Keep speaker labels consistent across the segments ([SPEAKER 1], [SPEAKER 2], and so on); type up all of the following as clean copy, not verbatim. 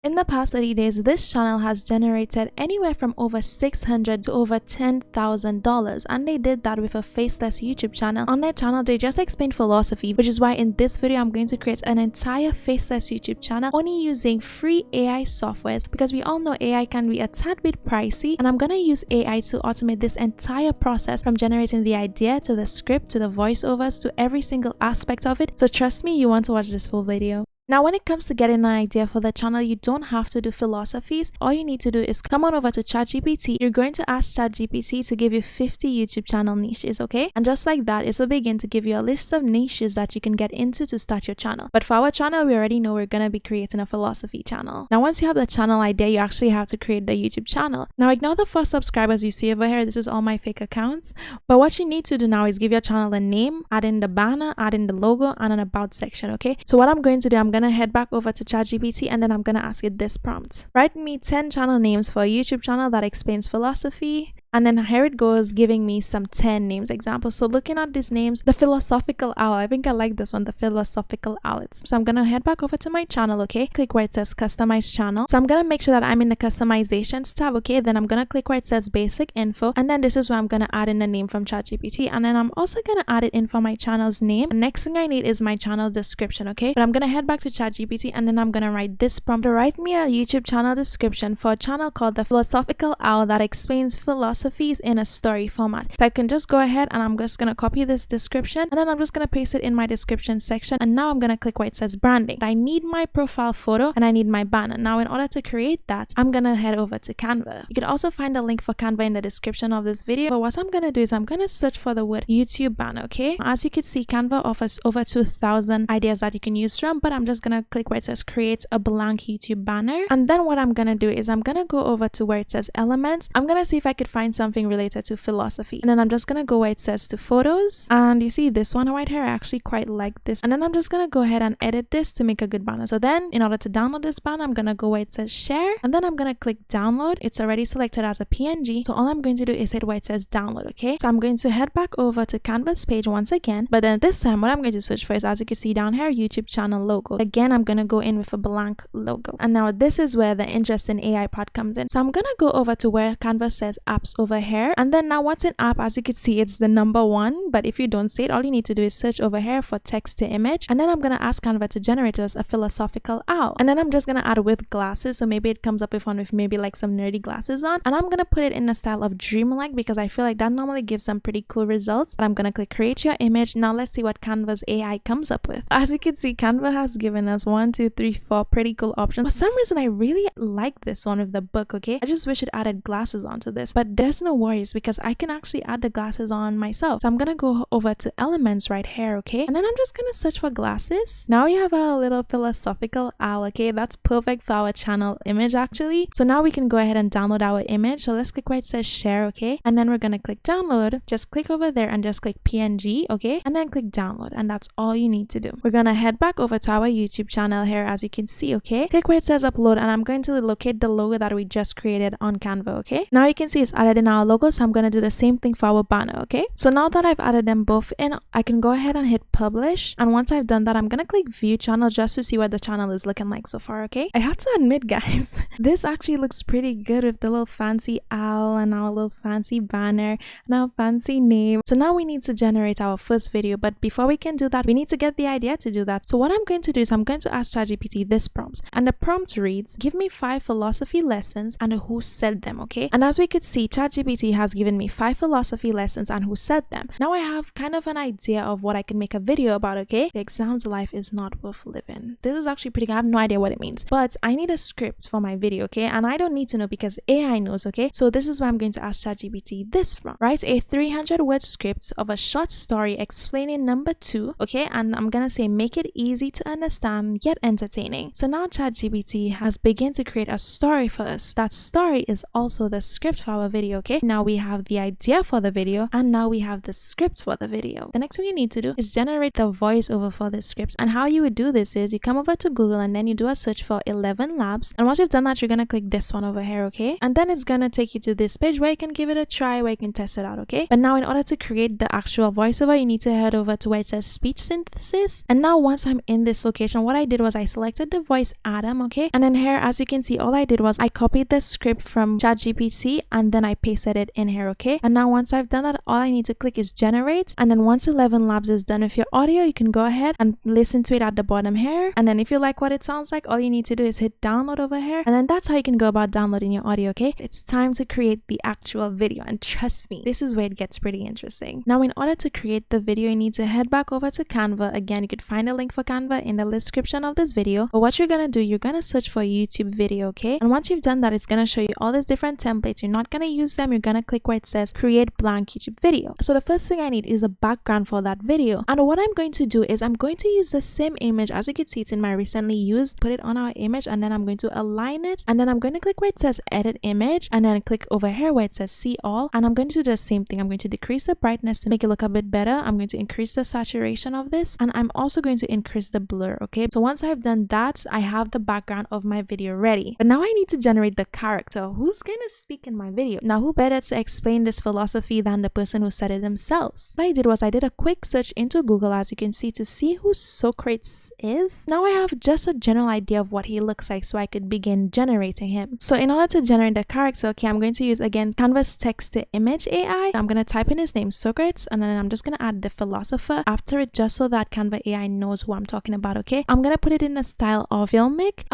[SPEAKER 1] In the past 30 days, this channel has generated anywhere from over $600 to over $10,000, and they did that with a faceless YouTube channel. On their channel, they just explained philosophy, which is why in this video, I'm going to create an entire faceless YouTube channel only using free AI softwares, because we all know AI can be a tad bit pricey, and I'm gonna use AI to automate this entire process from generating the idea to the script to the voiceovers to every single aspect of it. So trust me, you want to watch this full video. Now, when it comes to getting an idea for the channel, you don't have to do philosophies. All you need to do is come on over to ChatGPT. You're going to ask ChatGPT to give you 50 YouTube channel niches, okay? And just like that, it'll begin to give you a list of niches that you can get into to start your channel. But for our channel, we already know we're going to be creating a philosophy channel. Now, once you have the channel idea, you actually have to create the YouTube channel. Now, ignore the first subscribers you see over here. This is all my fake accounts. But what you need to do now is give your channel a name, add in the banner, add in the logo, and an about section, okay? So what I'm going to do, I'm going to head back over to ChatGPT, and then I'm going to ask it this prompt. Write me 10 channel names for a YouTube channel that explains philosophy. And then here it goes, giving me some 10 names examples. So looking at these names, the philosophical owl, I think I like this one, the philosophical owlets. So I'm going to head back over to my channel, okay? Click where it says customize channel. So I'm going to make sure that I'm in the customizations tab, okay? Then I'm going to click where it says basic info. And then this is where I'm going to add in the name from ChatGPT. And then I'm also going to add it in for my channel's name. The next thing I need is my channel description, okay? But I'm going to head back to ChatGPT, and then I'm going to write this prompt. Write me a YouTube channel description for a channel called the philosophical owl that explains philosophies in a story format. So I can just go ahead and I'm just going to copy this description, and then I'm just going to paste it in my description section. And now I'm going to click where it says branding. I need my profile photo and I need my banner. Now, in order to create that, I'm going to head over to Canva. You can also find a link for Canva in the description of this video. But what I'm going to do is I'm going to search for the word YouTube banner, okay? As you can see, Canva offers over 2,000 ideas that you can use from, but I'm just going to click where it says create a blank YouTube banner. And then what I'm going to do is I'm going to go over to where it says elements. I'm going to see if I could find something related to philosophy, and then I'm just gonna go where it says to photos, and you see this one right here. I actually quite like this, and then I'm just gonna go ahead and edit this to make a good banner. So then in order to download this banner, I'm gonna go where it says share, and then I'm gonna click download. It's already selected as a PNG, so all I'm going to do is hit where it says download, okay? So I'm going to head back over to Canva's page once again, but then this time what I'm going to search for is, as you can see down here, YouTube channel logo. Again, I'm gonna go in with a blank logo, and now this is where the interesting AI part comes in. So I'm gonna go over to where Canva says apps over here, and then now once an app, as you can see, it's the number 1. But if you don't see it, all you need to do is search over here for text to image, and then I'm gonna ask Canva to generate us a philosophical owl, and then I'm just gonna add with glasses. So maybe it comes up with one with maybe like some nerdy glasses on, and I'm gonna put it in the style of dreamlike, because I feel like that normally gives some pretty cool results. But I'm gonna click create your image. Now let's see what Canva's AI comes up with. As you can see, Canva has given us 1, 2, 3, 4 pretty cool options. For some reason, I really like this one with the book, okay? I just wish it added glasses onto this, but there's no worries because I can actually add the glasses on myself. So I'm gonna go over to elements right here, okay? And then I'm just gonna search for glasses. Now we have a little philosophical owl, okay? That's perfect for our channel image actually. So now we can go ahead and download our image. So let's click where it says share, okay? And then we're gonna click download. Just click over there and just click PNG, okay? And then click download, and that's all you need to do. We're gonna head back over to our YouTube channel here, as you can see, okay? Click where it says upload, and I'm going to locate the logo that we just created on Canva, okay? Now you can see it's added in our logo, so I'm gonna do the same thing for our banner, okay? So now that I've added them both in, I can go ahead and hit publish, and once I've done that, I'm gonna click view channel just to see what the channel is looking like so far, okay? I have to admit, guys, this actually looks pretty good with the little fancy owl and our little fancy banner and our fancy name. So now we need to generate our first video, but before we can do that, we need to get the idea to do that. So what I'm going to do is I'm going to ask ChatGPT this prompt, and the prompt reads, give me 5 philosophy lessons and who said them, okay? And as we could see, ChatGPT has given me 5 philosophy lessons and who said them. Now I have kind of an idea of what I can make a video about, okay? The exam's life is not worth living. This is actually pretty good. I have no idea what it means, but I need a script for my video, okay? And I don't need to know because AI knows, okay? So this is where I'm going to ask ChatGPT this from. Write a 300-word script of a short story explaining number 2, okay? And I'm gonna say make it easy to understand yet entertaining. So now ChatGPT has begun to create a story for us. That story is also the script for our video. video, okay? Now we have the idea for the video, and now we have the script for the video. The next thing you need to do is generate the voiceover for the script. And how you would do this is you come over to Google and then you do a search for 11 Labs. And once you've done that, you're gonna click this one over here, okay? And then it's gonna take you to this page where you can give it a try, where you can test it out, okay? But now in order to create the actual voiceover, you need to head over to where it says speech synthesis. And now once I'm in this location, what I did was I selected the voice Adam, okay? And then here, as you can see, all I did was I copied the script from ChatGPT and then I pasted it in here, okay? And now once I've done that, all I need to click is generate. And then once 11 Labs is done with your audio, you can go ahead and listen to it at the bottom here. And then if you like what it sounds like, all you need to do is hit download over here. And then that's how you can go about downloading your audio, okay? It's time to create the actual video. And trust me, this is where it gets pretty interesting. Now, in order to create the video, you need to head back over to Canva. Again, you could find a link for Canva in the description of this video. But what you're gonna do, you're gonna search for YouTube video, okay? And once you've done that, it's gonna show you all these different templates. You're not gonna use them. You're gonna click where it says create blank YouTube video. So the first thing I need is a background for that video. And what I'm going to do is I'm going to use the same image. As you can see, it's in my recently used, put it on our image, and then I'm going to align it. And then I'm going to click where it says edit image, and then click over here where it says see all. And I'm going to do the same thing. I'm going to decrease the brightness to make it look a bit better. I'm going to increase the saturation of this, and I'm also going to increase the blur, okay? So once I've done that, I have the background of my video ready. But now I need to generate the character. Who's gonna speak in my video? Now, who better to explain this philosophy than the person who said it themselves? What I did was I did a quick search into Google, as you can see, to see who Socrates is. Now I have just a general idea of what he looks like, so I could begin generating him. So in order to generate the character, okay, I'm going to use again Canva's text to image AI. I'm gonna type in his name, Socrates, and then I'm just gonna add the philosopher after it, just so that Canva AI knows who I'm talking about, okay? I'm gonna put it in the style of filmic.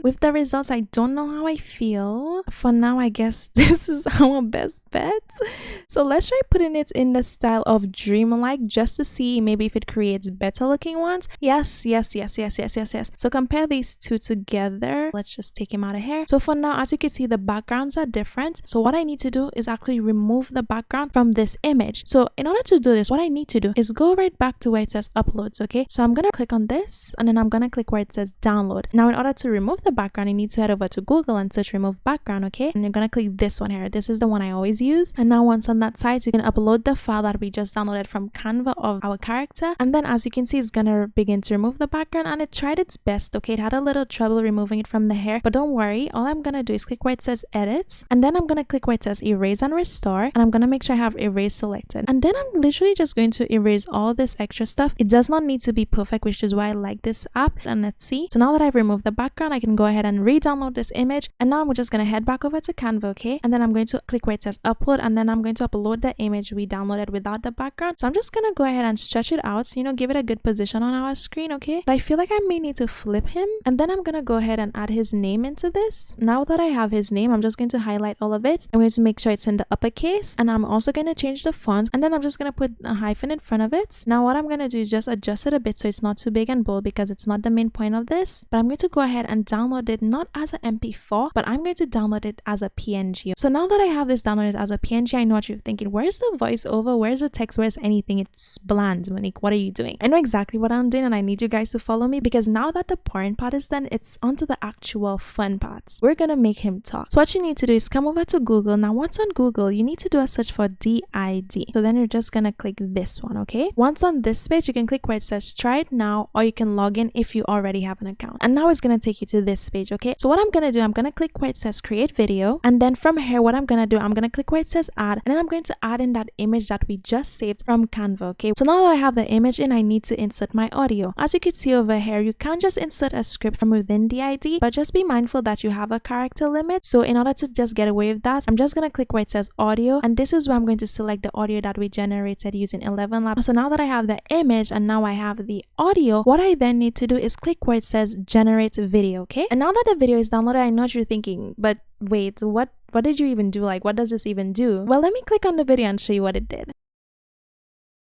[SPEAKER 1] With the results, I don't know how I feel. For now, I guess this is our best bet. So let's try putting it in the style of dreamlike, just to see maybe if it creates better looking ones. Yes. So compare these two together. Let's just take him out of here. So for now, as you can see, the backgrounds are different. So what I need to do is actually remove the background from this image. So in order to do this, what I need to do is go right back to where it says uploads, okay? So I'm gonna click on this, and then I'm gonna click where it says download. Now, in order to remove the background, you need to head over to Google and search remove background, okay? And you're gonna click this one here. This is the one I always use. And now once on that site, you can upload the file that we just downloaded from Canva of our character. And then as you can see, it's gonna begin to remove the background, and it tried its best, okay? It had a little trouble removing it from the hair, but don't worry. All I'm gonna do is click where it says edit, and then I'm gonna click where it says erase and restore, and I'm gonna make sure I have erase selected. And then I'm literally just going to erase all this extra stuff. It does not need to be perfect, which is why I like this app. And let's see. So now that I've removed the background, I can go ahead and re-download this image. And now I'm just gonna head back over to Canva, okay? And then I'm going to click where it says upload, and then I'm going to upload the image we downloaded without the background. So I'm just gonna go ahead and stretch it out, so, you know, give it a good position on our screen, okay? But I feel like I may need to flip him, and then I'm gonna go ahead and add his name into this. Now that I have his name, I'm just going to highlight all of it. I'm going to make sure it's in the uppercase, and I'm also going to change the font, and then I'm just going to put a hyphen in front of it. Now what I'm going to do is just adjust it a bit so it's not too big and bold, because it's not the main point of this. But I'm going to go ahead and download it not as an MP4, but I'm going to download it as a PNG. So now that I have this downloaded as a PNG, I know what you're thinking. Where's the voiceover? Where's the text? Where's anything? It's bland, Monique. What are you doing? I know exactly what I'm doing, and I need you guys to follow me, because now that the boring part is done, it's onto the actual fun parts. We're gonna make him talk. So what you need to do is come over to Google. Now once on Google, you need to do a search for DID. So then you're just gonna click this one, okay? Once on this page, you can click where it says try it now, or you can log in if you already have an account. And now it's gonna take you to this page, okay? So what I'm gonna do, I'm gonna click where it says create video, and then from here, what I'm gonna do, I'm gonna click where it says add, and then I'm going to add in that image that we just saved from Canva, okay? So now that I have the image in, I need to insert my audio. As you can see over here, you can't just insert a script from within DID, but just be mindful that you have a character limit. So in order to just get away with that, I'm just gonna click where it says audio, and this is where I'm going to select the audio that we generated using 11 Labs. So now that I have the image and now I have the audio, what I then need to do is click where it says generate video, okay? And now that the video is downloaded, I know what you're thinking, but wait, what did you even do? Like, what does this even do? Well, let me click on the video and show you what it did.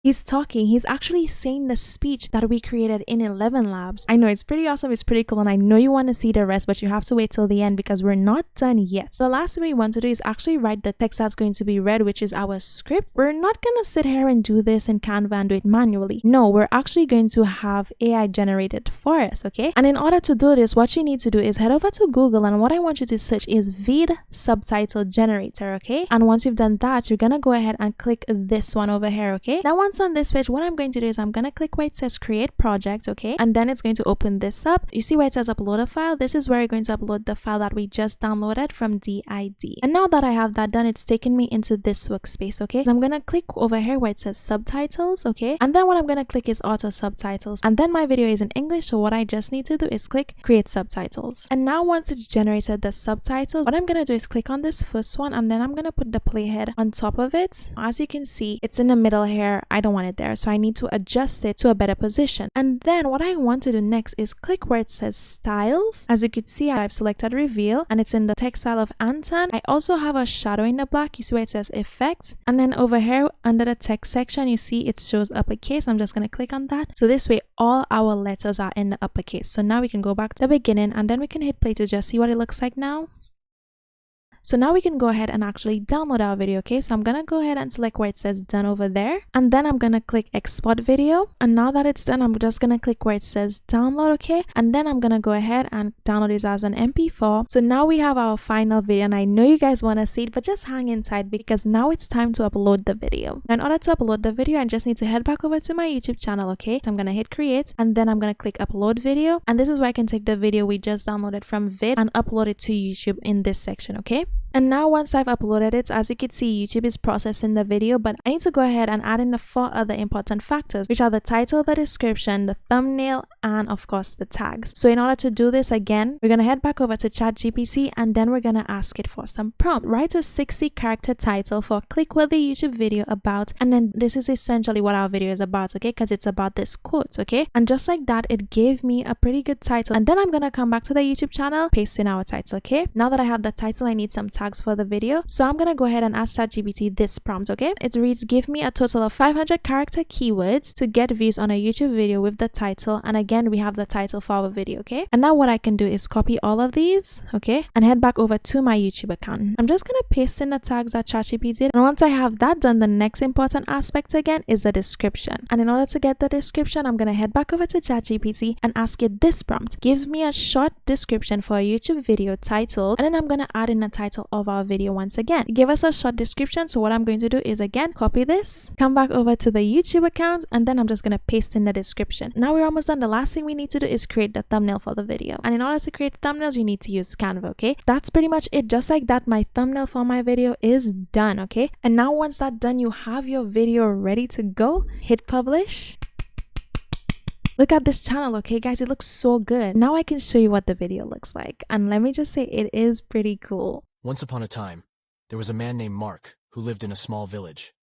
[SPEAKER 1] He's talking. He's actually saying the speech that we created in 11 Labs. I know it's pretty awesome. It's pretty cool. And I know you want to see the rest, but you have to wait till the end because we're not done yet. So the last thing we want to do is actually write the text that's going to be read, which is our script. We're not going to sit here and do this in Canva and do it manually. No, we're actually going to have AI generated for us, okay? And in order to do this, what you need to do is head over to Google, and what I want you to search is Vid Subtitle Generator, okay? And once you've done that, you're going to go ahead and click this one over here, okay? Now, once on this page, what I'm going to do is I'm going to click where it says Create Project, okay? And then it's going to open this up. You see where it says Upload a File? This is where you're going to upload the file that we just downloaded from DID. And now that I have that done, it's taken me into this workspace, okay? So I'm going to click over here where it says Subtitles, okay? And then what I'm going to click is Auto Subtitles. And then my video is in English, so what I just need to do is click Create Subtitles. And now once it's generated the subtitles, what I'm going to do is click on this first one, and then I'm going to put the playhead on top of it. As you can see, it's in the middle here. I don't want it there, so I need to adjust it to a better position. And then what I want to do next is click where it says Styles. As you can see, I've selected Reveal, and it's in the text style of Anton. I also have a shadow in the black. You see where it says Effect, and then over here under the text section, you see it shows uppercase. I'm just going to click on that, so this way all our letters are in the uppercase. So now we can go back to the beginning, and then we can hit play to just see what it looks like now. So now we can go ahead and actually download our video, okay? So I'm gonna go ahead and select where it says done over there, and then I'm gonna click export video. And now that it's done, I'm just gonna click where it says download, okay? And then I'm gonna go ahead and download this as an MP4. So now we have our final video, and I know you guys want to see it, but just hang inside because now it's time to upload the video. Now in order to upload the video, I just need to head back over to my YouTube channel, okay? So I'm gonna hit create, and then I'm gonna click upload video, and this is where I can take the video we just downloaded from Vid and upload it to YouTube in this section, okay? And now once I've uploaded it, as you can see, YouTube is processing the video, but I need to go ahead and add in the 4 other important factors, which are the title, the description, the thumbnail, and of course the tags. So in order to do this again, we're going to head back over to ChatGPT, and then we're going to ask it for some prompt. Write a 60-character title for a click-worthy YouTube video about, and then this is essentially what our video is about, okay? Because it's about this quote, okay? And just like that, it gave me a pretty good title. And then I'm going to come back to the YouTube channel, paste in our title, okay? Now that I have the title, I need some tags for the video, so I'm gonna go ahead and ask ChatGPT this prompt, okay? It reads, give me a total of 500 character keywords to get views on a YouTube video with the title. And again, we have the title for our video, okay? And now what I can do is copy all of these, okay, and head back over to my YouTube account. I'm just gonna paste in the tags that ChatGPT did, and once I have that done, the next important aspect again is the description. And in order to get the description, I'm gonna head back over to ChatGPT and ask it this prompt: gives me a short description for a YouTube video title, and then I'm gonna add in the title of our video once again. Give us a short description. So what I'm going to do is again copy this, come back over to the YouTube account, and then I'm just going to paste in the description. Now we're almost done. The last thing we need to do is create the thumbnail for the video, and in order to create thumbnails, you need to use Canva, okay? That's pretty much it. Just like that, my thumbnail for my video is done, okay? And now once that's done, you have your video ready to go. Hit publish. Look at this channel, okay guys, it looks so good. Now I can show you what the video looks like, and let me just say it is pretty cool.
[SPEAKER 2] Once upon a time, there was a man named Mark who lived in a small village.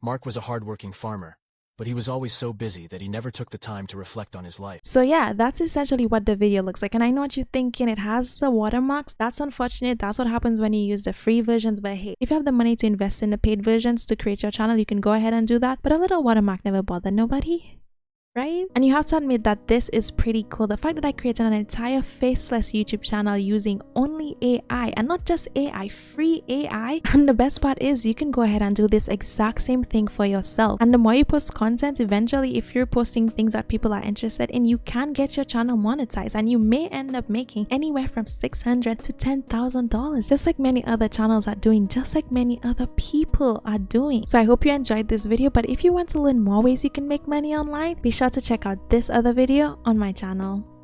[SPEAKER 2] Mark was a hard-working farmer, but he was always so busy that he never took the time to reflect on his life.
[SPEAKER 1] So yeah, that's essentially what the video looks like, and I know what you're thinking, it has the watermarks. That's unfortunate. That's what happens when you use the free versions, but hey, if you have the money to invest in the paid versions to create your channel, you can go ahead and do that, but a little watermark never bothered nobody. Right? And you have to admit that this is pretty cool. The fact that I created an entire faceless YouTube channel using only AI, and not just AI, free AI. And the best part is you can go ahead and do this exact same thing for yourself. And the more you post content, eventually if you're posting things that people are interested in, you can get your channel monetized, and you may end up making anywhere from $600 to $10,000, just like many other channels are doing, just like many other people are doing. So I hope you enjoyed this video, but if you want to learn more ways you can make money online, be sure to check out this other video on my channel.